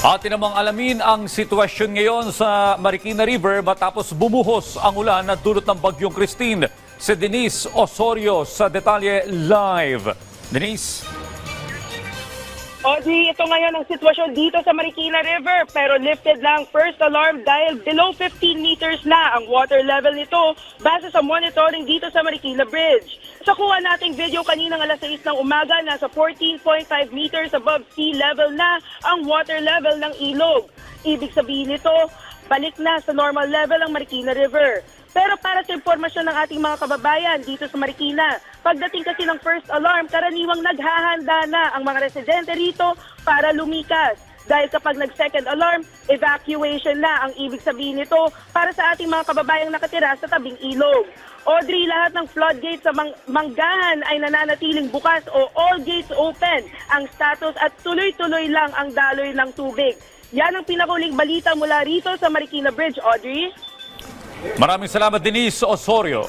Atin namang alamin ang sitwasyon ngayon sa Marikina River matapos bumuhos ang ulan na dulot ng Bagyong Christine. Si Denise Osorio sa detalye live. Denise? Audrey, ito ngayon ang sitwasyon dito sa Marikina River pero lifted lang first alarm dahil below 15 meters na ang water level nito base sa monitoring dito sa Marikina Bridge. Sa kuha nating video kaninang alas 6 ng umaga, nasa 14.5 meters above sea level na ang water level ng ilog. Ibig sabihin nito, balik na sa normal level ang Marikina River. Pero para sa impormasyon ng ating mga kababayan dito sa Marikina, pagdating kasi ng first alarm, karaniwang naghahanda na ang mga residente rito para lumikas. Dahil kapag nag-second alarm, evacuation na ang ibig sabihin nito para sa ating mga kababayang nakatira sa tabing ilog. Audrey, lahat ng floodgates sa Manggahan ay nananatiling bukas o all gates open ang status at tuloy-tuloy lang ang daloy ng tubig. Yan ang pinakuling balita mula rito sa Marikina Bridge, Audrey. Maraming salamat, Denise Osorio.